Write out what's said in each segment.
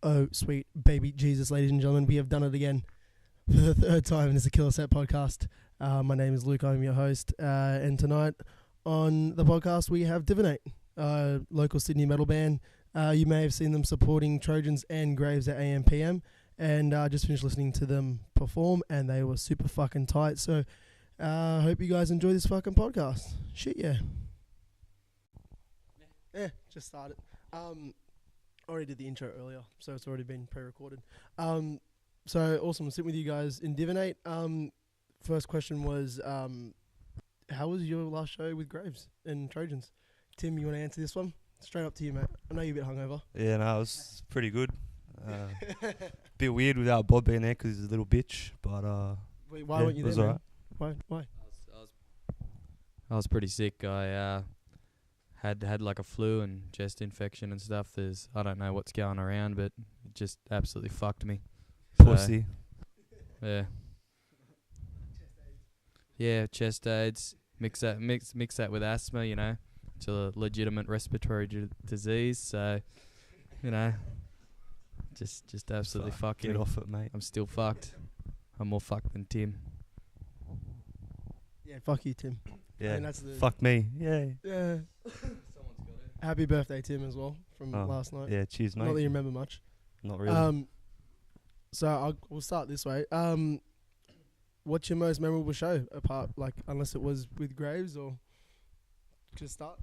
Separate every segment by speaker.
Speaker 1: Oh, sweet baby Jesus, ladies and gentlemen, we have done it again for the third time, and it's a Killer Set podcast. My name is Luke, I'm your host, and tonight on the podcast we have Divinate, local Sydney metal band. You may have seen them supporting Trojans and Graves at AM/PM, and I just finished listening to them perform, and they were super fucking tight, so I hope you guys enjoy this fucking podcast. Shit, yeah. Yeah, just started. Already did the intro earlier, so it's already been pre-recorded. So awesome, I'm sitting with you guys in Divinate. First question was, how was your last show with Graves and Trojans? Tim, you want to answer this one? Straight up to you, mate. I know you're a bit hungover.
Speaker 2: Yeah, no, it was pretty good. Bit weird without Bob being there because he's a little bitch, but
Speaker 1: Wait, why
Speaker 2: yeah,
Speaker 1: weren't you
Speaker 2: it was
Speaker 1: there, man?
Speaker 2: alright.
Speaker 1: Why?
Speaker 3: I was pretty sick. I had like a flu and chest infection and stuff. I don't know what's going around, but it just absolutely fucked me.
Speaker 2: Pussy.
Speaker 3: Yeah. Yeah, chest AIDS. Mix that with asthma, you know. It's a legitimate respiratory disease, so you know, just absolutely fucking.
Speaker 2: Get off it, mate.
Speaker 3: I'm still fucked. I'm more fucked than Tim.
Speaker 1: Yeah, fuck you, Tim.
Speaker 2: Yeah,
Speaker 1: that's the
Speaker 2: fuck me. Yeah.
Speaker 1: Yeah. Happy birthday, Tim, as well, from last night.
Speaker 2: Yeah, cheers, mate.
Speaker 1: Not that you remember much.
Speaker 2: Not really.
Speaker 1: So we'll start this way. What's your most memorable show, apart, like, unless it was with Graves, or just start?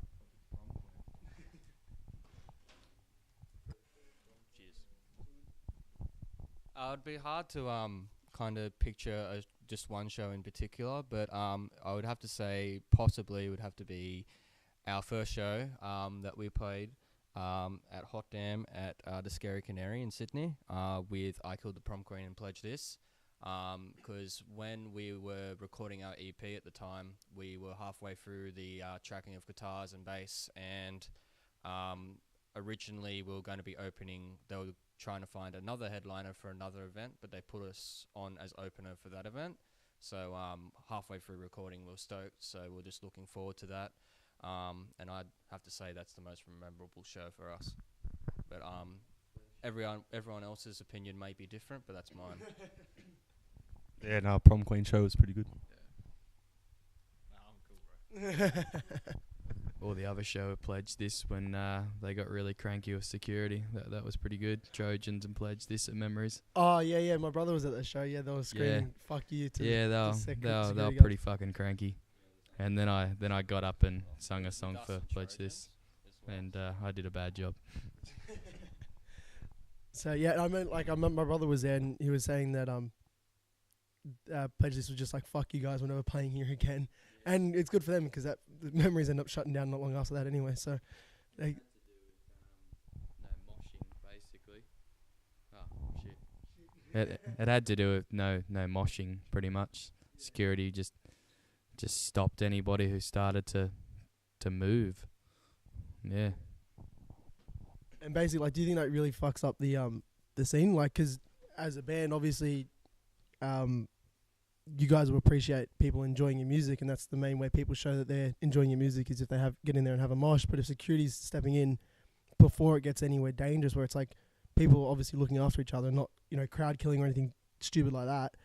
Speaker 4: It'd be hard to kind of picture just one show in particular, but I would have to say possibly it would have to be our first show that we played at Hot Damn at the Scary Canary in Sydney with I Killed the Prom Queen and Pledge This. Because when we were recording our EP at the time, we were halfway through the tracking of guitars and bass, and originally we were going to be opening. They were trying to find another headliner for another event, but they put us on as opener for that event. So halfway through recording, we were stoked, so we're just looking forward to that. And I'd have to say that's the most memorable show for us. But everyone else's opinion may be different, but that's mine.
Speaker 2: Yeah, no, Prom Queen show was pretty good.
Speaker 4: Yeah. I'm cool, bro.
Speaker 3: Or the other show, Pledge This, when they got really cranky with security. That was pretty good. Trojans and Pledge This at Memories.
Speaker 1: Oh, yeah, my brother was at the show. Yeah, they were screaming, fuck you to
Speaker 3: yeah, they were
Speaker 1: security
Speaker 3: pretty fucking cranky. And then I got up and sung a song for Pledge This, and I did a bad job.
Speaker 1: So yeah, I remember my brother was there, and he was saying that Pledge This was just like, fuck you guys, we're never playing here again. And it's good for them because the Memories end up shutting down not long after that anyway. So they
Speaker 3: no moshing, basically. Oh shit! It had to do with no moshing, pretty much. Security just stopped anybody who started to move. Yeah.
Speaker 1: And basically, like, do you think that really fucks up the scene? Like, because as a band, obviously, you guys will appreciate people enjoying your music, and that's the main way people show that they're enjoying your music is if they get in there and have a mosh. But if security's stepping in before it gets anywhere dangerous, where it's like people obviously looking after each other, not, you know, crowd killing or anything stupid like that,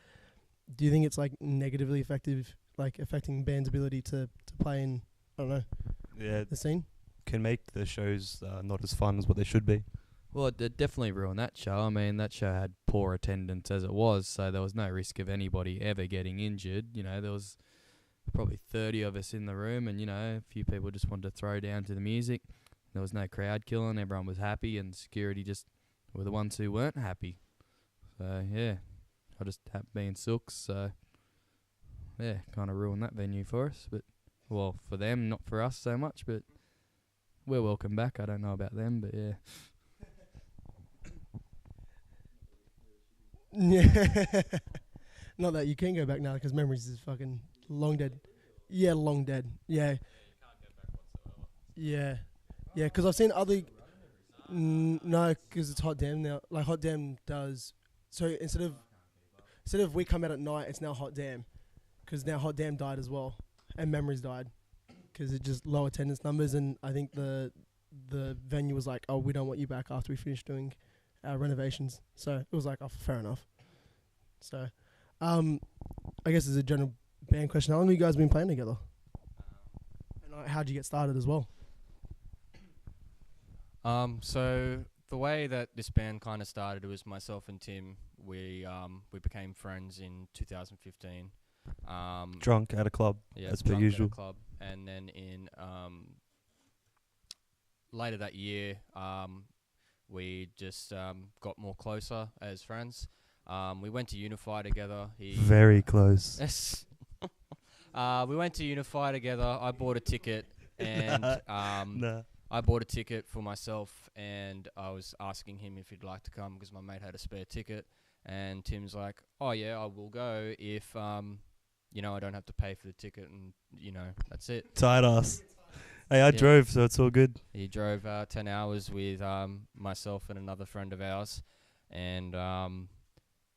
Speaker 1: do you think it's like negatively affecting bands' ability to play in, I don't know, the scene?
Speaker 2: Can make the shows not as fun as what they should be.
Speaker 3: Well, it definitely ruined that show. I mean, that show had poor attendance as it was, so there was no risk of anybody ever getting injured. You know, there was probably 30 of us in the room, and, you know, a few people just wanted to throw down to the music. There was no crowd killing. Everyone was happy, and security just were the ones who weren't happy. So, yeah, I just happened being Sooks, so, yeah, kind of ruined that venue for us. But, well, for them, not for us so much, but we're welcome back. I don't know about them, but, yeah.
Speaker 1: Yeah. Not that you can go back now because Memories is fucking long dead. Yeah, long dead. Yeah. Yeah. Yeah, because I've seen other... no, because it's Hot Damn now. Like, Hot Damn does... So instead of we come out at night, it's now Hot Damn. Because now Hot Damn died as well. And Memories died. Because it just low attendance numbers. And I think the venue was like, oh, we don't want you back after we finish doing renovations. So it was like, oh, fair enough. So, I guess as a general band question, how long have you guys been playing together? And how'd you get started as well?
Speaker 4: So the way that this band kind of started was myself and Tim. We became friends in 2015.
Speaker 2: Drunk at a club,
Speaker 4: Yeah,
Speaker 2: as per
Speaker 4: drunk at a
Speaker 2: usual.
Speaker 4: club, and then in later that year, we just got more closer as friends. We went to Unify together.
Speaker 2: Very close.
Speaker 4: Yes. We went to Unify together. I bought a ticket, and
Speaker 2: Nah.
Speaker 4: I bought a ticket for myself, and I was asking him if he'd like to come because my mate had a spare ticket. And Tim's like, "Oh yeah, I will go if I don't have to pay for the ticket, and that's it."
Speaker 2: Tight ass. Hey, I drove, so it's all good.
Speaker 4: He drove 10 hours with myself and another friend of ours, and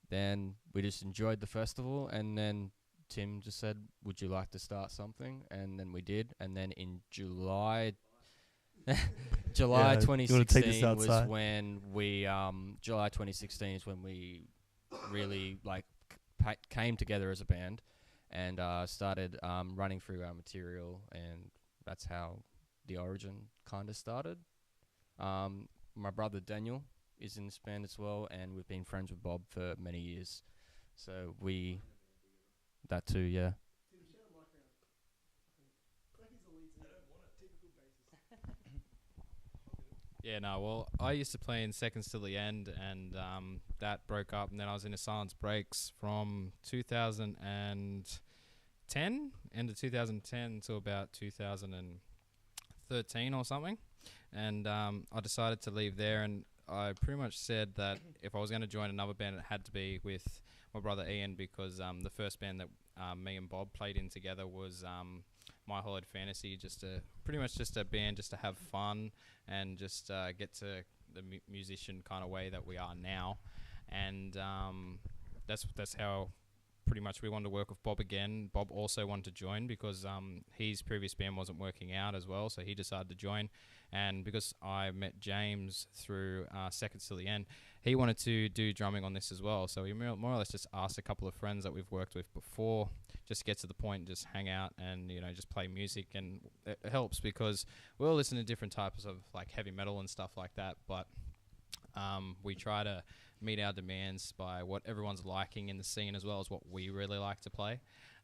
Speaker 4: then we just enjoyed the festival, and then Tim just said, "Would you like to start something?" And then we did, and then in July
Speaker 2: Yeah, you wanna take this
Speaker 4: 2016 was
Speaker 2: outside?
Speaker 4: when we July 2016 is when we really came together as a band and started running through our material, and that's how the origin kind of started. My brother Daniel is in this band as well, and we've been friends with Bob for many years. So that too, yeah.
Speaker 5: Yeah, no, well, I used to play in Seconds Till the End, and that broke up, and then I was in a Silence Breaks from 2010, end of 2010 to about 2013 or something, and I decided to leave there, and I pretty much said that if I was going to join another band, it had to be with my brother Ian, because the first band that me and Bob played in together was My Hollowed Fantasy, pretty much just a band just to have fun and just get to the musician kind of way that we are now, and that's how pretty much we wanted to work with Bob again. Bob also wanted to join because his previous band wasn't working out as well, so he decided to join, and because I met James through Seconds Till the End, he wanted to do drumming on this as well, so we more or less just asked a couple of friends that we've worked with before just get to the point and just hang out and just play music, and it helps because we all listen to different types of like heavy metal and stuff like that, but we try to meet our demands by what everyone's liking in the scene as well as what we really like to play,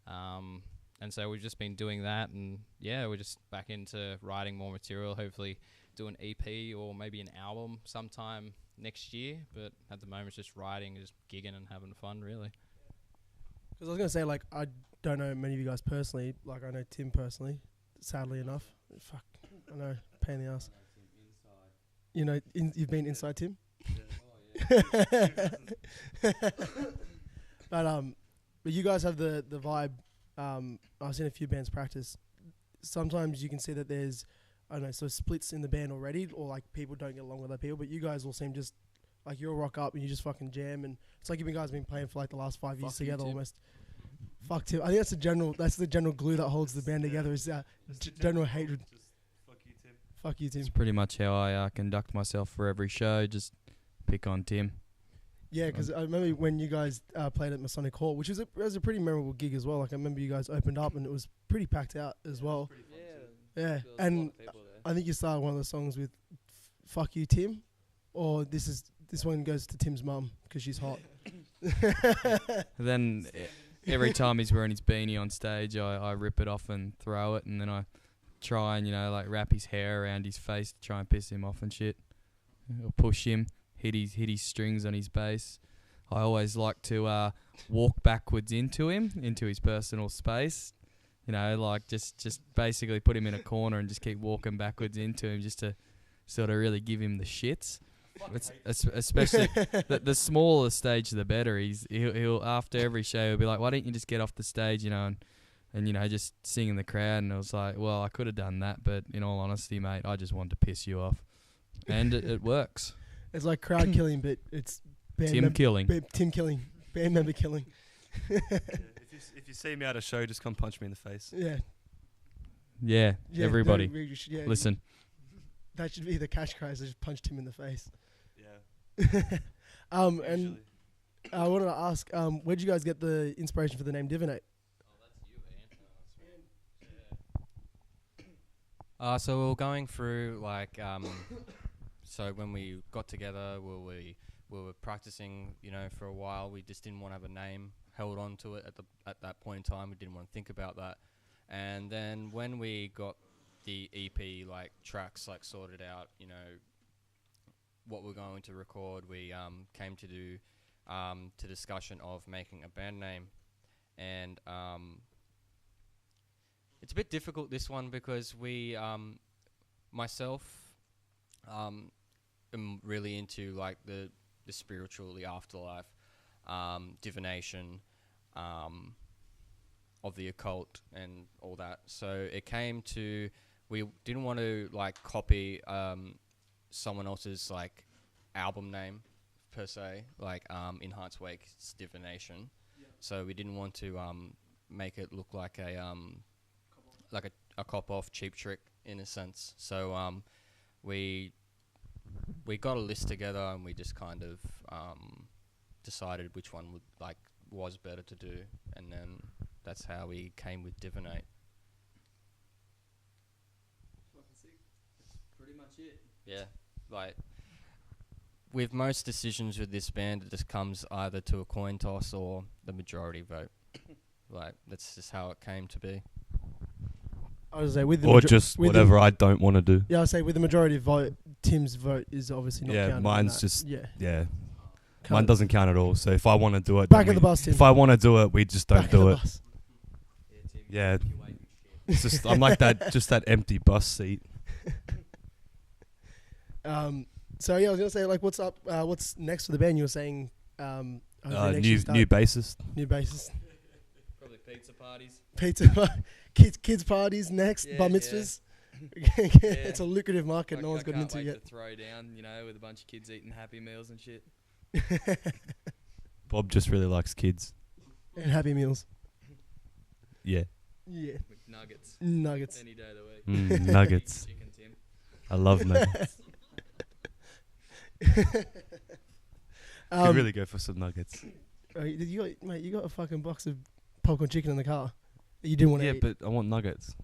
Speaker 5: and so we've just been doing that, and we're just back into writing more material, hopefully do an EP or maybe an album sometime next year, but at the moment it's just writing, just gigging and having fun really.
Speaker 1: Because I was going to say, like, I don't know many of you guys personally. Like, I know Tim personally, sadly enough. Fuck, I know, pain in the ass. You've been inside Tim? But you guys have the vibe. I've seen a few bands practice. Sometimes you can see that there's, I don't know, so splits in the band already, or like people don't get along with other people, but you guys all seem just like you'll rock up and you just fucking jam, and it's like you guys have been playing for like the last 5 years together almost. Fuck Tim. I think that's the general glue that holds the band together is general hatred.
Speaker 2: Fuck you, Tim.
Speaker 1: Fuck you, Tim.
Speaker 3: It's pretty much how I conduct myself for every show. Just pick on Tim.
Speaker 1: Yeah, because I remember when you guys played at Masonic Hall, which was a pretty memorable gig as well. Like I remember you guys opened up and it was pretty packed out as well. Yeah, and I think you started one of the songs with "Fuck You, Tim," or this one goes to Tim's mum because she's hot.
Speaker 3: Then every time he's wearing his beanie on stage, I rip it off and throw it, and then I try and like wrap his hair around his face to try and piss him off and shit, or push him, hit his strings on his bass. I always like to walk backwards into his personal space. Like just basically put him in a corner and just keep walking backwards into him just to sort of really give him the shits. Especially the smaller the stage, the better. He'll after every show he'll be like, "Why don't you just get off the stage, and just sing in the crowd?" And I was like, "Well, I could have done that, but in all honesty, mate, I just wanted to piss you off," and it works.
Speaker 1: It's like crowd killing, but it's
Speaker 3: Tim killing,
Speaker 1: band member killing.
Speaker 2: If you see me at a show, just come punch me in the face.
Speaker 1: Yeah,
Speaker 3: everybody,
Speaker 1: no,
Speaker 3: listen.
Speaker 1: That should be the catchphrase. I just punched him in the face.
Speaker 2: Yeah.
Speaker 1: And I wanted to ask, where'd you guys get the inspiration for the name Divinate?
Speaker 4: So we were going through like so when we got together, we were practicing, for a while. We just didn't want to have a name, held on to it at that point in time. We didn't want to think about that. And then when we got the EP like tracks like sorted out, what we're going to record, we came to do to discussion of making a band name. And it's a bit difficult, this one, because we myself am really into like the spiritual, the afterlife, divination, of the occult and all that. So it came to, we didn't want to like copy someone else's like album name per se, like In Heart's Wake, it's Divination. So we didn't want to make it look like a cop off cheap trick in a sense. So we got a list together and we just kind of decided which one was better to do, and then that's how we came with Divinate.
Speaker 3: Pretty much it.
Speaker 4: Yeah, like with most decisions with this band, it just comes either to a coin toss or the majority vote. Like that's just how it came to be.
Speaker 1: I was say with the
Speaker 2: Or just whatever I don't want to do.
Speaker 1: Yeah, I say with the majority vote, Tim's vote is obviously not counted.
Speaker 2: Yeah, mine's
Speaker 1: that.
Speaker 2: just
Speaker 1: yeah.
Speaker 2: Mine doesn't count at all. So if I want to do it,
Speaker 1: Back of the bus, Tim.
Speaker 2: if I want to do it, we just don't
Speaker 1: Back
Speaker 2: do
Speaker 1: of
Speaker 2: it.
Speaker 1: the bus.
Speaker 2: Yeah, it's just I'm like that, just that empty bus seat.
Speaker 1: So yeah, I was gonna say like, what's up? What's next for the band? You were saying
Speaker 2: New bassist.
Speaker 1: New bassist.
Speaker 3: Probably pizza parties.
Speaker 1: Kids parties next.
Speaker 3: Yeah,
Speaker 1: Bar
Speaker 3: yeah.
Speaker 1: mitzvahs. It's a lucrative market. No one's got into yet.
Speaker 3: To throw down, with a bunch of kids eating Happy Meals and shit.
Speaker 2: Bob just really likes kids.
Speaker 1: And Happy Meals.
Speaker 2: Yeah.
Speaker 1: Yeah.
Speaker 3: Nuggets. Any day of the week.
Speaker 2: Nuggets.
Speaker 3: Chicken, Tim.
Speaker 2: I love nuggets. Could really go for some nuggets.
Speaker 1: You got a fucking box of popcorn chicken in the car. You didn't want to eat.
Speaker 2: Yeah, but I want nuggets.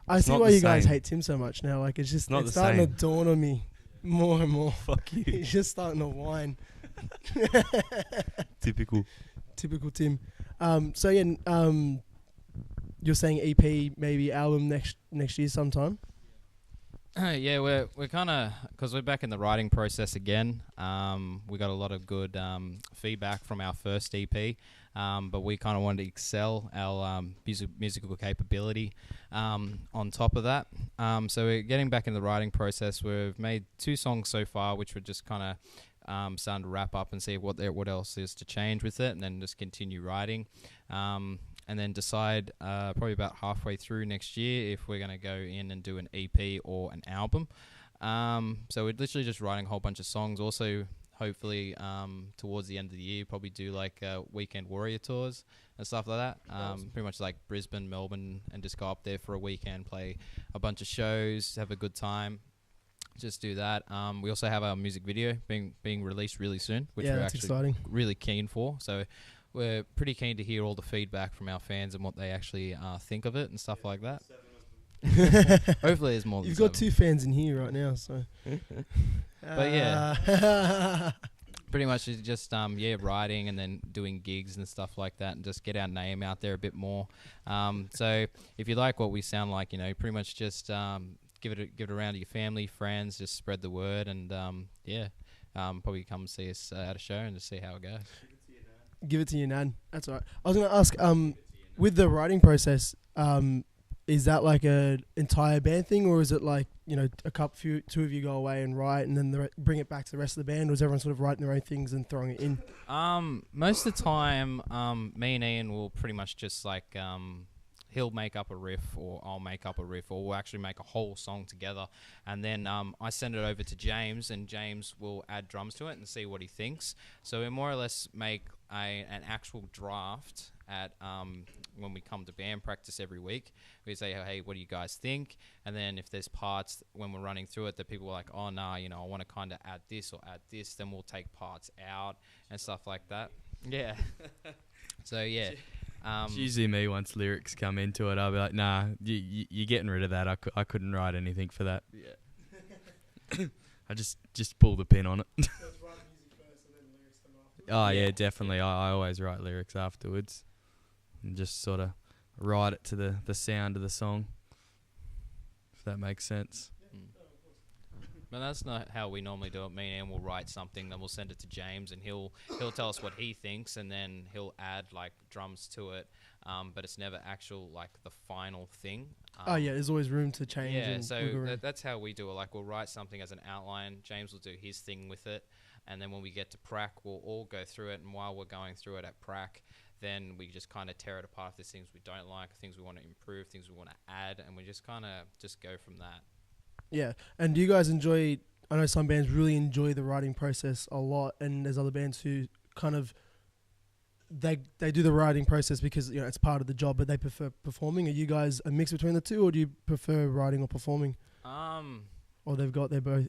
Speaker 1: I see why you guys hate Tim so much now. Like it's just it's starting to dawn on me more and more.
Speaker 2: Fuck you.
Speaker 1: He's just starting to whine.
Speaker 2: Typical
Speaker 1: Tim. So yeah, you're saying EP, maybe album next year sometime.
Speaker 5: Yeah, we're kind of, because we're back in the writing process again. We got a lot of good feedback from our first EP, but we kind of wanted to excel our musical capability on top of that. So we're getting back in the writing process. We've made 2 songs so far, which we're just kind of starting to wrap up and see what else is to change with it, and then just continue writing. And then decide probably about halfway through next year if we're going to go in and do an EP or an album. So we're literally just writing a whole bunch of songs. Also, hopefully, towards the end of the year, probably do like weekend warrior tours and stuff like that. Pretty much like Brisbane, Melbourne, and just go up there for a weekend, play a bunch of shows, have a good time. Just do that. We also have our music video being released really soon, which we're actually
Speaker 1: exciting.
Speaker 5: Really keen for. So we're pretty keen to hear all the feedback from our fans and what they actually think of it and stuff like that. Hopefully there's more than
Speaker 1: You've
Speaker 5: 7.
Speaker 1: got 2 fans in here right now, so.
Speaker 5: But yeah. Pretty much it's just writing and then doing gigs and stuff like that, and just get our name out there a bit more. So if you like what we sound like, pretty much just give it around to your family, friends, just spread the word, and probably come see us at a show and just see how it goes.
Speaker 1: Give it to your nan. That's all right. I was going to ask, with the writing process, is that like a entire band thing, or is it like, two of you go away and write and then bring it back to the rest of the band, or is everyone sort of writing their own things and throwing it in?
Speaker 5: Most of the time, me and Ian will pretty much just like he'll make up a riff, or I'll make up a riff, or we'll actually make a whole song together. And then I send it over to James, and James will add drums to it and see what he thinks. So we more or less make an actual draft at when we come to band practice every week. We say, hey, what do you guys think? And then if there's parts when we're running through it that people are like, oh, nah, I want to kind of add this or add this, then we'll take parts out and stuff like that. Yeah. So, yeah.
Speaker 3: It's usually me once lyrics come into it. I'll be like, nah, you're getting rid of that. I couldn't write anything for that. Yeah. I just pull the pin on it. Oh, yeah, definitely. I always write lyrics afterwards and just sort of write it to the sound of the song, if that makes sense.
Speaker 5: But that's not how we normally do it. Me and Ian will write something, then we'll send it to James, and he'll tell us what he thinks, and then he'll add like drums to it. But it's never actual like the final thing.
Speaker 1: There's always room to change.
Speaker 5: Yeah,
Speaker 1: and
Speaker 5: so that's how we do it. Like we'll write something as an outline. James will do his thing with it, and then when we get to prac, we'll all go through it. And while we're going through it at prac, then we just kind of tear it apart. If there's things we don't like, things we want to improve, things we want to add, and we just kind of just go from that.
Speaker 1: Yeah, and do you guys enjoy? I know some bands really enjoy the writing process a lot, and there's other bands who kind of they do the writing process because it's part of the job, but they prefer performing. Are you guys a mix between the two, or do you prefer writing or performing? Or they've got their both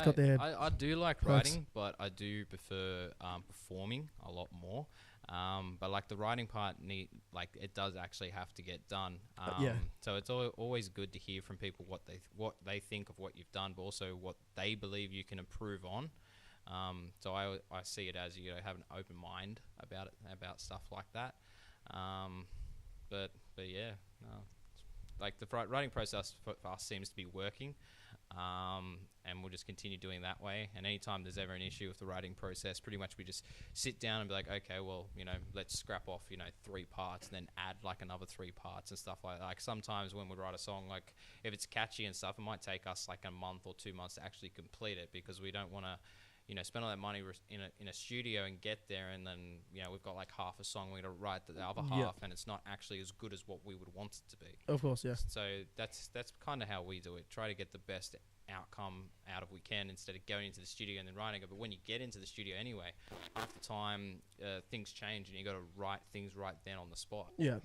Speaker 1: got their.
Speaker 5: I do like
Speaker 1: perks.
Speaker 5: writing, but I do prefer performing a lot more. But like the writing part, it does actually have to get done. So it's always good to hear from people what they think of what you've done, but also what they believe you can improve on. So I see it as have an open mind about stuff like that. But yeah, like the writing process for us seems to be working. And we'll just continue doing that way. And anytime there's ever an issue with the writing process, pretty much we just sit down and be like, okay, well, let's scrap off, 3 parts and then add like another 3 parts and stuff like that. Like sometimes when we write a song, like if it's catchy and stuff, it might take us like a month or 2 months to actually complete it because we don't want to, spend all that money in a studio and get there and then, we've got like half a song, we're going to write the other half and it's not actually as good as what we would want it to be.
Speaker 1: Of course, yeah.
Speaker 5: So that's kind of how we do it. Try to get the best outcome out of we can instead of going into the studio and then writing it. But when you get into the studio anyway, half the time things change and you got to write things right then on the spot.
Speaker 1: Yeah.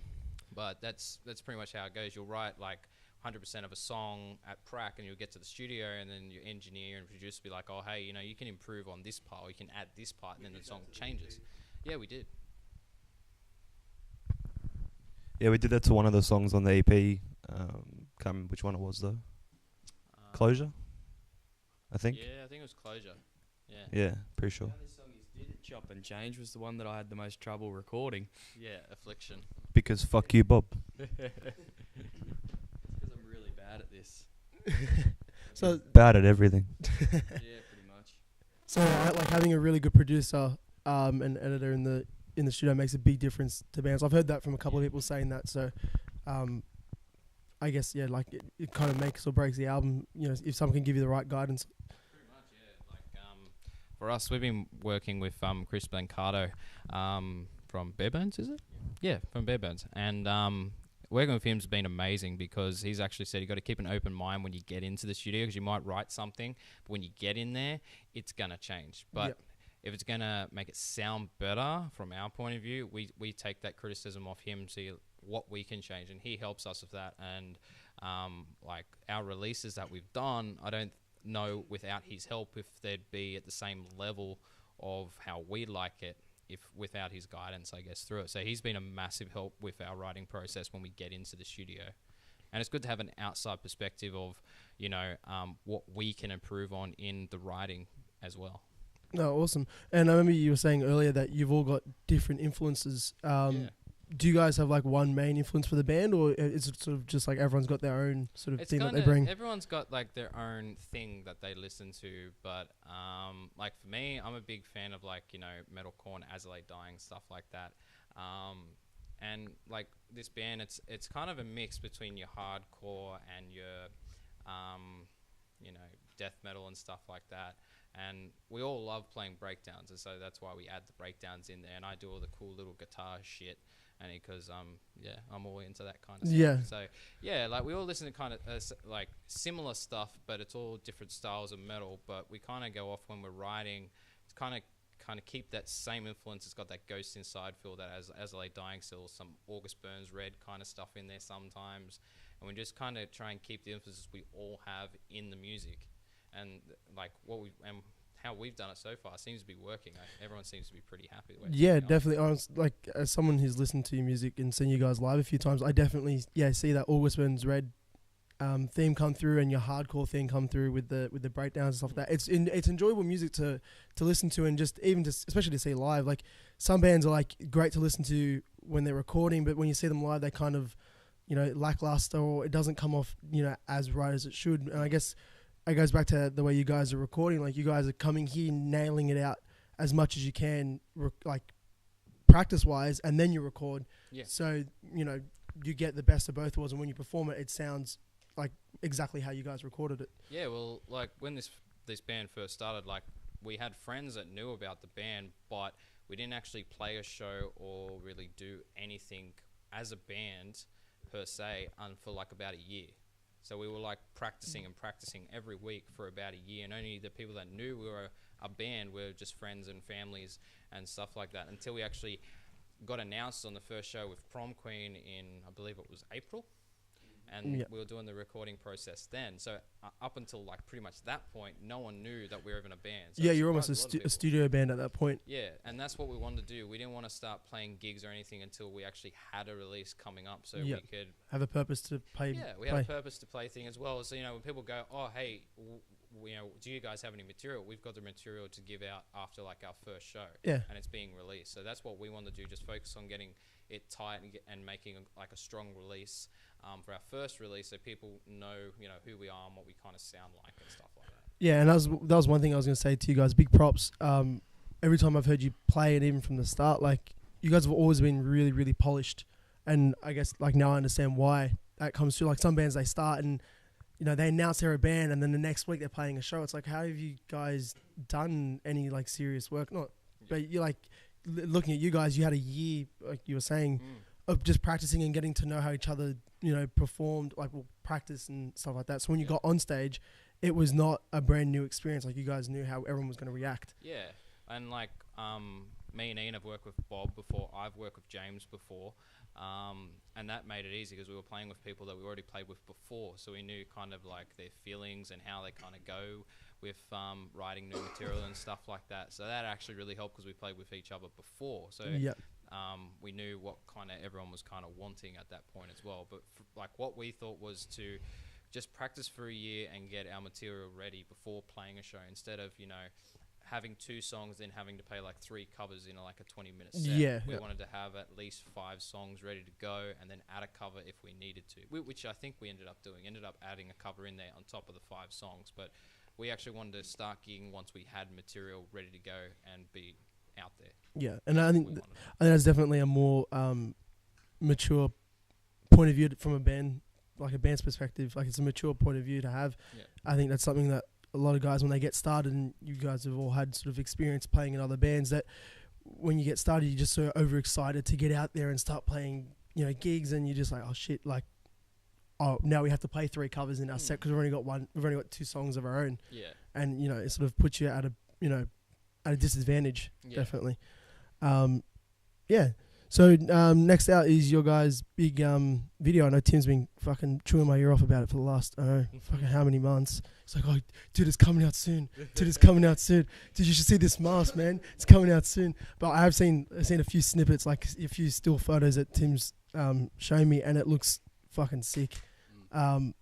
Speaker 5: But that's pretty much how it goes. You'll write like 100% of a song at prac and you'll get to the studio and then your engineer and producer will be like, oh, hey, you can improve on this part or you can add this part and then the song changes. Yeah, we did.
Speaker 2: Yeah, we did that to one of the songs on the EP. Can't remember which one it was though. Closure, I think.
Speaker 5: Yeah, I think it was Closure. Yeah.
Speaker 2: Yeah, pretty sure.
Speaker 3: The other song you did, Chop and Change, was the one that I had the most trouble recording.
Speaker 5: Yeah, Affliction.
Speaker 2: Because fuck you, Bob.
Speaker 3: Because I'm really bad at this.
Speaker 1: So
Speaker 2: Bad at everything.
Speaker 3: Yeah, pretty much.
Speaker 1: So like having a really good producer and editor in the studio makes a big difference to bands. I've heard that from a couple of people saying that. So I guess like it kind of makes or breaks the album. If someone can give you the right guidance.
Speaker 5: Pretty much, yeah. Like for us, we've been working with Chris Blancato from Barebones, is it? Yeah, from Barebones, and working with him's been amazing because he's actually said you got to keep an open mind when you get into the studio because you might write something, but when you get in there, it's gonna change. But if it's gonna make it sound better from our point of view, we take that criticism off him, see what we can change, and he helps us with that. And like our releases that we've done, I don't know without his help if they'd be at the same level of how we like it if without his guidance, I guess, through it. So he's been a massive help with our writing process when we get into the studio. And it's good to have an outside perspective of, what we can improve on in the writing as well.
Speaker 1: No, awesome. And I remember you were saying earlier that you've all got different influences. Do you guys have like one main influence for the band, or is it sort of just like everyone's got their own sort of thing that they bring?
Speaker 5: Everyone's got like their own thing that they listen to, but like for me, I'm a big fan of like metalcore and As I Lay Dying, stuff like that. And like this band, it's kind of a mix between your hardcore and your death metal and stuff like that. And we all love playing breakdowns, and so that's why we add the breakdowns in there. And I do all the cool little guitar shit, and because I'm all into that kind of stuff.
Speaker 1: Yeah.
Speaker 5: So yeah, like we all listen to kind of like similar stuff, but it's all different styles of metal. But we kind of go off when we're writing. It's kind of keep that same influence. It's got that Ghost Inside feel, that as LA Dying Still, some August Burns Red kind of stuff in there sometimes, and we just kind of try and keep the influences we all have in the music, and like how we've done it so far seems to be working. Everyone seems to be pretty happy with it.
Speaker 1: Yeah, definitely. I was like, as someone who's listened to your music and seen you guys live a few times, I definitely see that August Burns Red theme come through, and your hardcore theme come through with the breakdowns and stuff like that. It's enjoyable music to listen to, and just even just especially to see live. Like some bands are like great to listen to when they're recording, but when you see them live, they kind of, you know, lackluster, or it doesn't come off, you know, as right as it should. And I guess it goes back to the way you guys are recording. Like you guys are coming here, nailing it out as much as you can, like practice wise, and then you record.
Speaker 5: Yeah.
Speaker 1: So you know you get the best of both worlds, and when you perform it, it sounds like exactly how you guys recorded it.
Speaker 5: Yeah, well, like when this band first started, like we had friends that knew about the band, but we didn't actually play a show or really do anything as a band per se for like about a year. So we were like practicing every week for about a year, and only the people that knew we were a band were just friends and families and stuff like that, until we actually got announced on the first show with Prom Queen in, I believe it was April. And we were doing the recording process then. So up until like pretty much that point, no one knew that we were even a band. So
Speaker 1: You're almost a studio band at that point.
Speaker 5: Yeah, and that's what we wanted to do. We didn't want to start playing gigs or anything until we actually had a release coming up, so we could
Speaker 1: have a purpose to play.
Speaker 5: Yeah, we had a purpose to play thing as well. So, you know, when people go, oh, hey, you know, do you guys have any material? We've got the material to give out after like our first show. Yeah. And it's being released. So that's what we want to do, just focus on getting it tight and making like a strong release for our first release, so people know, you know, who we are and what we kind of sound like and stuff like that.
Speaker 1: Yeah, and that was one thing I was going to say to you guys. Big props. Every time I've heard you play it, even from the start, like you guys have always been really, really polished. And I guess like now I understand why that comes through. Like some bands, they start and, you know, they announce they're a band, and then the next week they're playing a show. It's like, how have you guys done any like serious work? Not, but you're like looking at you guys. You had a year, like you were saying, of just practicing and getting to know how each other, you know, performed, like practice and stuff like that. So when you got on stage, it was not a brand new experience. Like you guys knew how everyone was going to react.
Speaker 5: Yeah, and like me and Ian have worked with Bob before. I've worked with James before. And that made it easy because we were playing with people that we already played with before, so we knew kind of like their feelings and how they kind of go with writing new material and stuff like that. So that actually really helped because we played with each other before. So we knew what kind of everyone was kind of wanting at that point as well. But like what we thought was to just practice for a year and get our material ready before playing a show, instead of, you know, having 2 songs, then having to play like 3 covers in like a 20-minute set. We wanted to have at least 5 songs ready to go, and then add a cover if we needed to, which I think we ended up doing. Ended up adding a cover in there on top of the 5 songs, but we actually wanted to start gigging once we had material ready to go and be out there. Yeah,
Speaker 1: and I think that's definitely a more mature point of view from a band, like a band's perspective. Like it's a mature point of view to have. Yeah. I think that's something that a lot of guys, when they get started, and you guys have all had sort of experience playing in other bands, that when you get started, you're just so overexcited to get out there and start playing, you know, gigs, and you're just like, oh shit, like, oh, now we have to play 3 covers in our set because we've only got 2 songs of our own. Yeah. And, you know, it sort of puts you at a disadvantage, definitely. Yeah. So next out is your guys' big video. I know Tim's been fucking chewing my ear off about it for the last, I don't know, fucking how many months. It's like, oh, dude, it's coming out soon. Dude, it's coming out soon. Dude, you should see this mask, man. It's coming out soon. But I've seen a few snippets, like a few still photos that Tim's showing me, and it looks fucking sick. Do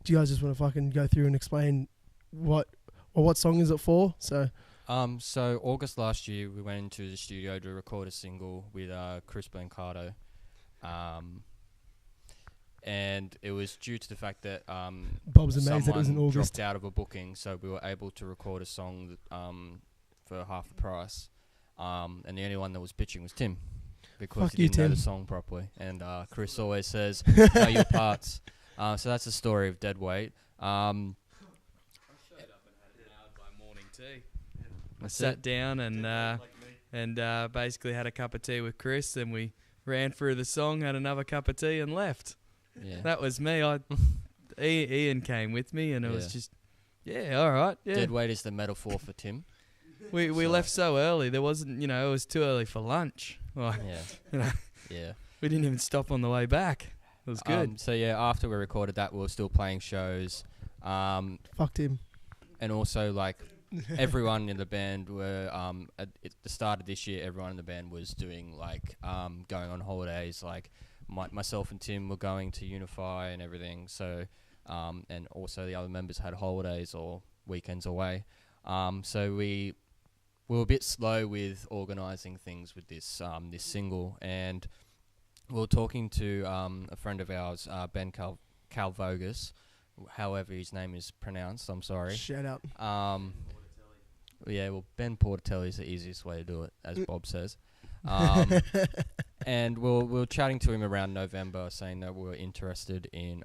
Speaker 1: you guys just want to fucking go through and explain what song is it for? So
Speaker 4: August last year, we went into the studio to record a single with Chris Blancato. And it was due to the fact that
Speaker 1: Bob's amazed that it was in August.
Speaker 4: Dropped out of a booking, so we were able to record a song for half the price. And the only one that was pitching was Tim, because he didn't know the song properly. And Chris always says, know your parts. So that's the story of Dead Weight. I showed up and had it nailed by morning
Speaker 3: tea. I sat down and basically had a cup of tea with Chris, and we ran through the song, had another cup of tea, and left.
Speaker 4: Yeah.
Speaker 3: That was me. Ian came with me, and it was just, all right. Yeah.
Speaker 4: Dead weight is the metaphor for Tim.
Speaker 3: We left so early. There wasn't, it was too early for lunch. Like,
Speaker 4: Yeah.
Speaker 3: we didn't even stop on the way back. It was good.
Speaker 4: So after we recorded that, we were still playing shows.
Speaker 1: Fucked him.
Speaker 4: And also, like, everyone in the band were, at the start of this year, everyone in the band was doing, like, going on holidays. Like, myself and Tim were going to Unify and everything. So, and also the other members had holidays or weekends away. So we were a bit slow with organising things with this this single. And we were talking to a friend of ours, Ben Calvogus, however his name is pronounced, I'm sorry.
Speaker 1: Shout out.
Speaker 4: Yeah, well, Ben Portatelli is the easiest way to do it, as Bob says. And we were chatting to him around November, saying that we were interested in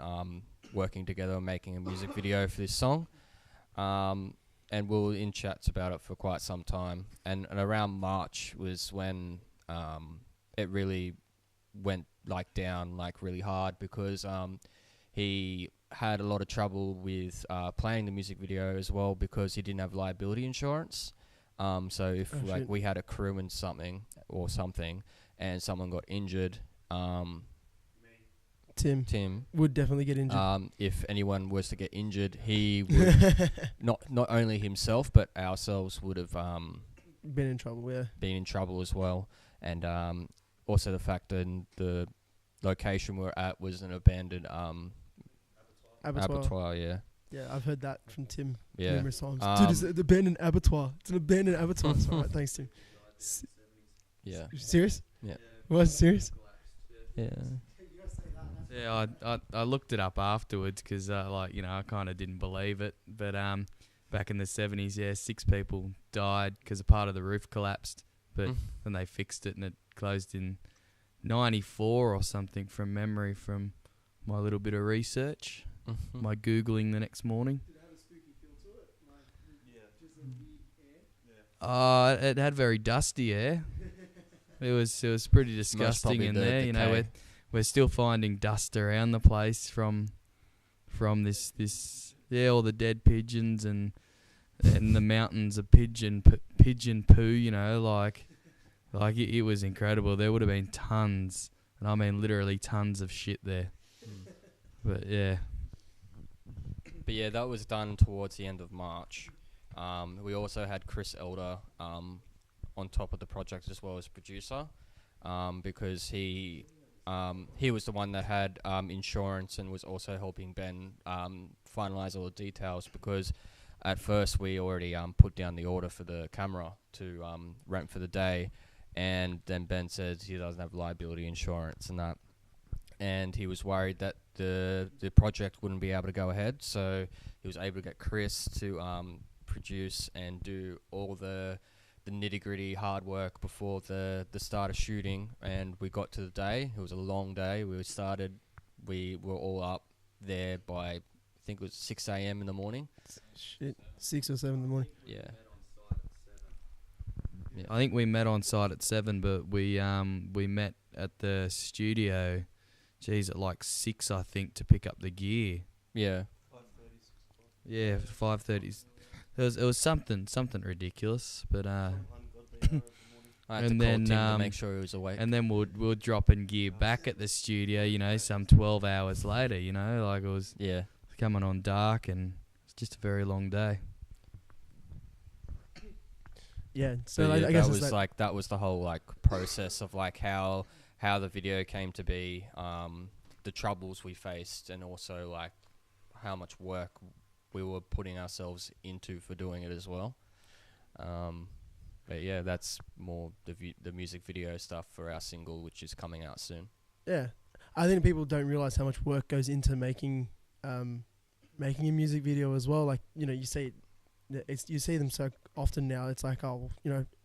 Speaker 4: working together and making a music video for this song. And we were in chats about it for quite some time. And around March was when it really went down really hard, because he had a lot of trouble with playing the music video as well, because he didn't have liability insurance. So if we had a crew and something and someone got injured, Tim
Speaker 1: would definitely get injured.
Speaker 4: If anyone was to get injured, he would not only himself but ourselves would have
Speaker 1: been in trouble. Yeah,
Speaker 4: been in trouble as well. And also the fact that the location we're at was an abandoned abattoir. Yeah,
Speaker 1: I've heard that from Tim numerous times.
Speaker 4: Um,
Speaker 1: Dude, it's an abandoned abattoir. It's an abandoned abattoir. It's all right, thanks, Tim.
Speaker 4: Yeah.
Speaker 1: Serious?
Speaker 4: Yeah.
Speaker 1: Was serious?
Speaker 4: Yeah.
Speaker 3: Yeah, I looked it up afterwards because, I kind of didn't believe it. But back in the 70s, 6 people died because a part of the roof collapsed. But then they fixed it and it closed in 94 or something from memory from my little bit of research, my Googling the next morning.
Speaker 1: Did it have a spooky feel to it? Just a weird air?
Speaker 3: It had very dusty air. It was pretty disgusting in there. We're still finding dust around the place from this all the dead pigeons and the mountains of pigeon poo. Like it was incredible. There would have been tons, and I mean literally tons of shit there. But yeah.
Speaker 4: But yeah, that was done towards the end of March. We also had Chris Elder on top of the project as well as producer, because he was the one that had insurance and was also helping Ben finalize all the details, because at first we already put down the order for the camera to rent for the day, and then Ben said he doesn't have liability insurance and that, and he was worried that the project wouldn't be able to go ahead, so he was able to get Chris to produce and do all the nitty-gritty hard work before the start of shooting. And we got to the day. It was a long day. We were all up there by, I think it was 6 a.m. in the morning.
Speaker 1: Shit, 6 or 7 in the morning.
Speaker 4: Yeah.
Speaker 3: I think we met on site at 7, but we met at the studio, at like 6, I think, to pick up the gear.
Speaker 4: Yeah.
Speaker 3: 5:30. Yeah, 5:30. It was something ridiculous, but
Speaker 4: I had
Speaker 3: and
Speaker 4: to call
Speaker 3: then,
Speaker 4: Tim to make sure he was awake.
Speaker 3: and then we'll drop in gear back at the studio, some 12 hours later, like it was coming on dark, and it's just a very long day.
Speaker 1: Yeah, so
Speaker 4: But
Speaker 1: I guess
Speaker 4: that
Speaker 1: it's
Speaker 4: was that was the whole process of how the video came to be, the troubles we faced, and also how much work we were putting ourselves into for doing it as well. But yeah, that's more the music video stuff for our single, which is coming out soon.
Speaker 1: Yeah, I think people don't realize how much work goes into making a music video as well. You see them so often now. It's like,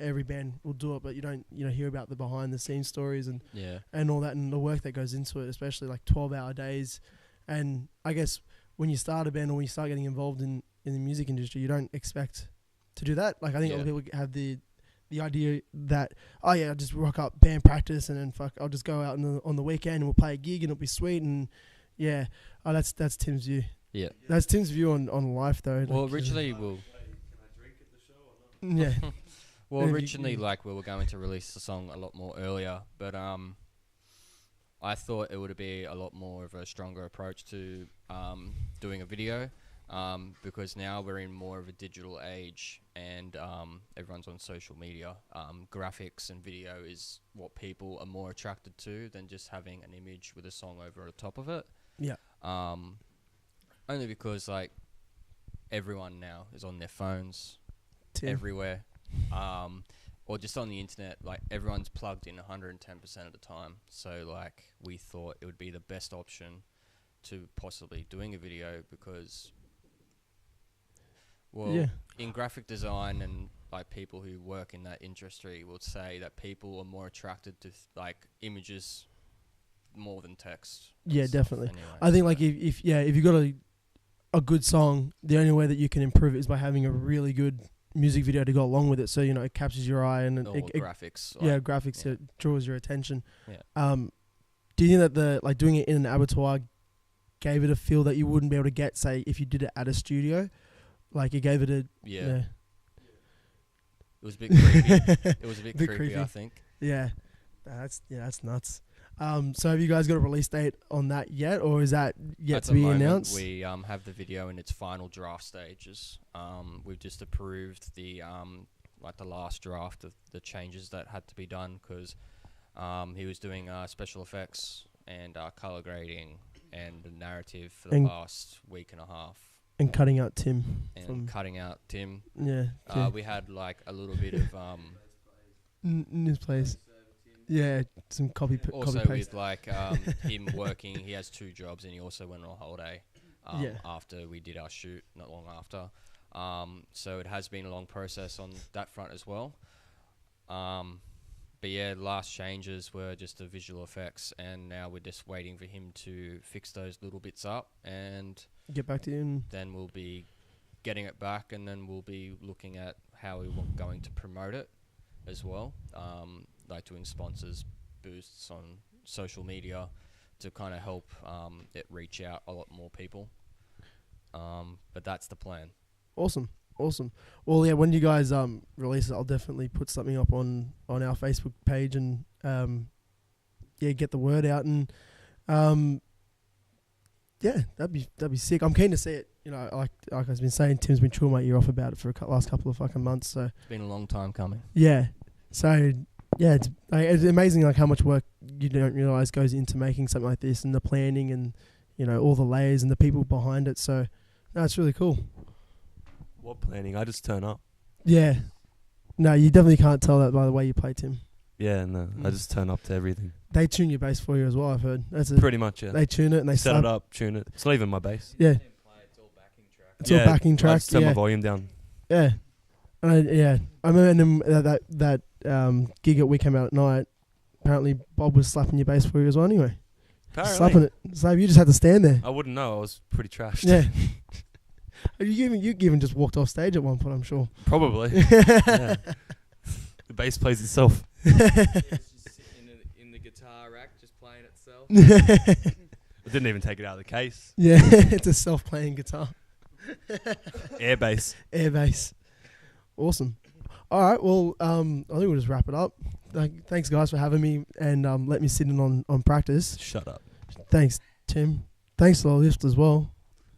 Speaker 1: every band will do it, but you don't hear about the behind the scenes stories and all that, and the work that goes into it, especially 12-hour days. And I guess when you start a band or when you start getting involved in the music industry, you don't expect to do that. Like I think a lot of
Speaker 4: Yeah.
Speaker 1: people have the idea that I'll just rock up band practice and then I'll just go out on the weekend and we'll play a gig and it'll be sweet and that's Tim's view.
Speaker 4: Yeah.
Speaker 1: That's Tim's view on life though.
Speaker 4: Well,
Speaker 1: like,
Speaker 4: originally we'll
Speaker 1: yeah.
Speaker 4: well
Speaker 1: If you-
Speaker 4: originally like we were going to release the song a lot more earlier, but I thought it would be a lot more of a stronger approach to doing a video, because now we're in more of a digital age and everyone's on social media. Graphics and video is what people are more attracted to than just having an image with a song over the top of it.
Speaker 1: Yeah.
Speaker 4: Only because like everyone now is on their phones
Speaker 1: Tim.
Speaker 4: everywhere, or just on the internet. Like everyone's plugged in 110% of the time. So like we thought it would be the best option to possibly doing a video because, well,
Speaker 1: Yeah.
Speaker 4: in graphic design and like people who work in that industry will say that people are more attracted to like images more than text.
Speaker 1: Yeah,
Speaker 4: and stuff
Speaker 1: definitely.
Speaker 4: anyway,
Speaker 1: I think like
Speaker 4: so-
Speaker 1: if you got a good song, the only way that you can improve it is by having a really good music video to go along with it. So it captures your eye and
Speaker 4: or
Speaker 1: it
Speaker 4: graphics.
Speaker 1: graphics
Speaker 4: yeah.
Speaker 1: it draws your attention.
Speaker 4: Yeah.
Speaker 1: Do you think that doing it in an abattoir gave it a feel that you wouldn't be able to get, say, if you did it at a studio? Like it gave it a
Speaker 4: Yeah. It was a bit creepy. It was a bit
Speaker 1: Bit
Speaker 4: creepy,
Speaker 1: creepy.
Speaker 4: I think.
Speaker 1: yeah. That's nuts. So have you guys got a release date on that yet, or is that yet
Speaker 4: At
Speaker 1: to
Speaker 4: the
Speaker 1: be
Speaker 4: moment,
Speaker 1: announced?
Speaker 4: we have the video in its final draft stages. We've just approved the the last draft of the changes that had to be done because he was doing special effects and color grading and the narrative for the
Speaker 1: And-
Speaker 4: past week and a half,
Speaker 1: And cutting out Tim
Speaker 4: and
Speaker 1: from
Speaker 4: cutting out Tim.
Speaker 1: yeah.
Speaker 4: We had like a little bit of
Speaker 1: in his place. Yeah, some copy
Speaker 4: also
Speaker 1: paste.
Speaker 4: with like him working. He has 2 jobs and he also went on holiday
Speaker 1: Yeah.
Speaker 4: after we did our shoot, not long after. So it has been a long process on that front as well. But yeah, the last changes were just the visual effects, and now we're just waiting for him to fix those little bits up, and
Speaker 1: Get back to you. And
Speaker 4: then we'll be getting it back, and then we'll be looking at how we're going to promote it as well, like doing sponsors boosts on social media to kind of help it reach out a lot more people. But that's the plan.
Speaker 1: Awesome. Well, yeah, when you guys release it, I'll definitely put something up on our Facebook page and get the word out and that'd be sick. I'm keen to see it. Like I've been saying, Tim's been chewing my ear off about it for last couple of fucking months. So
Speaker 4: It's been a long time coming.
Speaker 1: yeah, so yeah, it's amazing like how much work you don't realize goes into making something like this and the planning and all the layers and the people behind it. So no, it's really cool.
Speaker 2: What planning? I just turn up.
Speaker 1: Yeah. No, you definitely can't tell that by the way you play, Tim.
Speaker 2: Yeah, no, I just turn up to everything.
Speaker 1: They tune your bass for you as well, I've heard.
Speaker 2: Pretty much, yeah.
Speaker 1: They tune it and they
Speaker 2: Set
Speaker 1: sub.
Speaker 2: it up, tune it. It's not even my bass.
Speaker 1: Yeah. It's all backing
Speaker 2: I
Speaker 1: track.
Speaker 2: just turn
Speaker 1: Yeah.
Speaker 2: my volume down.
Speaker 1: Yeah. And I remember that gig at We Came Out at Night, apparently Bob was slapping your bass for you as well anyway.
Speaker 2: Apparently.
Speaker 1: Slapping it. So you just had to stand there.
Speaker 2: I wouldn't know. I was pretty trashed.
Speaker 1: Yeah. You even just walked off stage at one point, I'm sure.
Speaker 2: Probably. Yeah. The bass plays itself.
Speaker 3: It's just sitting in the guitar rack, just playing itself.
Speaker 2: I didn't even take it out of the case.
Speaker 1: Yeah, it's a self-playing guitar.
Speaker 2: Air bass.
Speaker 1: Air bass. Awesome. All right, well, I think we'll just wrap it up. Thanks, guys, for having me and let me sit in on practice.
Speaker 2: Shut up.
Speaker 1: Thanks, Tim. Thanks to the lift as well.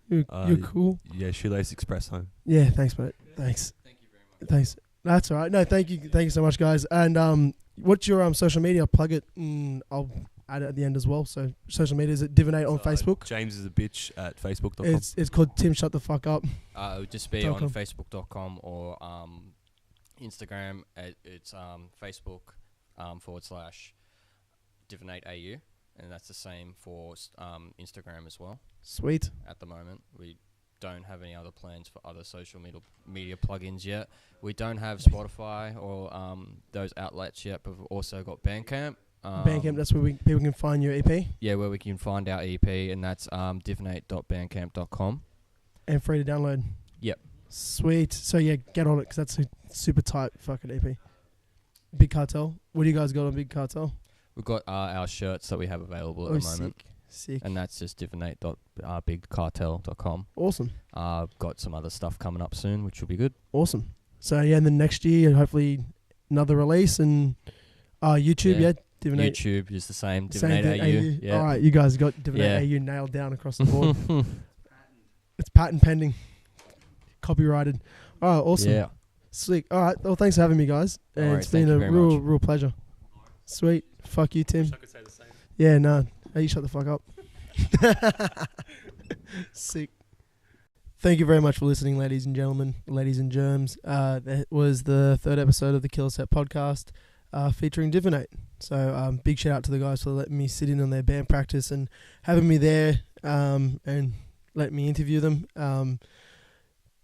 Speaker 1: You're
Speaker 2: y-
Speaker 1: cool.
Speaker 2: Yeah, Shoelace Express home.
Speaker 1: Yeah, thanks, mate. Thanks.
Speaker 4: Thank you very much.
Speaker 1: Thanks. That's all right. No, thank you so much, guys. And what's your social media? Plug it. I'll add it at the end as well. So social media is at Divinate on Facebook.
Speaker 2: James is a bitch at facebook.com.
Speaker 1: It's called Tim Shut the Fuck Up.
Speaker 4: It would just be
Speaker 1: .com.
Speaker 4: on facebook.com or Instagram. It's Facebook / Divinate AU, and that's the same for Instagram as well.
Speaker 1: Sweet.
Speaker 4: At the moment, we don't have any other plans for other social media plugins yet. We don't have Spotify or those outlets yet, but we've also got Bandcamp.
Speaker 1: Bandcamp. That's where people can find your EP
Speaker 4: Yeah, where we can find our EP, and that's divinate.bandcamp.com.
Speaker 1: and free to download.
Speaker 4: Yep.
Speaker 1: Sweet. So yeah, get on it because that's a super tight fucking EP. Big Cartel. What do you guys got on Big Cartel?
Speaker 4: We've got our shirts that we have available at the moment.
Speaker 1: Sick.
Speaker 4: And that's just divinate.bigcartel.com.
Speaker 1: Awesome.
Speaker 4: Got some other stuff coming up soon, which will be good.
Speaker 1: Awesome. So yeah, and then next year, hopefully another release and YouTube, yeah. Divinate.
Speaker 4: YouTube is the same.
Speaker 1: Same
Speaker 4: Divinate
Speaker 1: thing,
Speaker 4: AU. Yeah.
Speaker 1: All right, you guys got Divinate AU nailed down across the board. It's patent pending. Copyrighted. All right, awesome.
Speaker 4: Yeah.
Speaker 1: Slick. All right, well, thanks for having me, guys. And
Speaker 4: All right,
Speaker 1: it's been
Speaker 4: thank
Speaker 1: a
Speaker 4: you very
Speaker 1: real,
Speaker 4: much.
Speaker 1: real pleasure. Sweet. Fuck you, Tim.
Speaker 2: Wish I could say the same.
Speaker 1: Yeah, no. Hey, you shut the fuck up. Sick. Thank you very much for listening, ladies and gentlemen, ladies and germs. That was the third episode of the Killer Set podcast featuring Divinate. So big shout out to the guys for letting me sit in on their band practice and having me there and letting me interview them.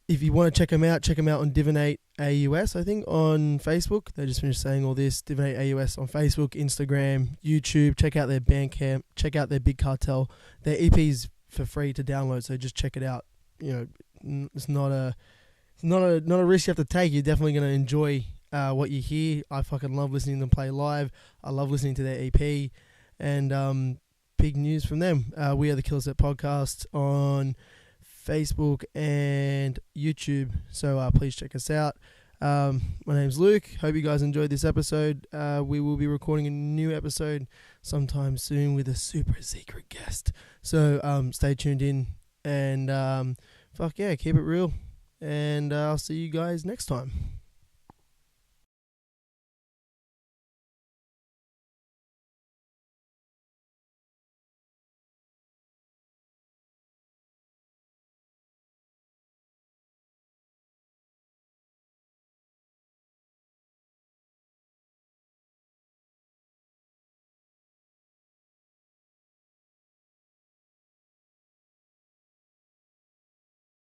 Speaker 1: If you want to check them out on Divinate AUS, I think, on Facebook. They just finished saying all this. Divinate AUS on Facebook, Instagram, YouTube. Check out their Bandcamp. Check out their Big Cartel. Their EP's for free to download, so just check it out. You know, it's not a risk you have to take. You're definitely going to enjoy what you hear. I fucking love listening to them play live. I love listening to their EP. And big news from them. We are the Killer Set Podcast on Facebook and YouTube. So please check us out. My name's Luke. Hope you guys enjoyed this episode. We will be recording a new episode sometime soon with a super secret guest. So stay tuned in and fuck yeah, keep it real. And I'll see you guys next time.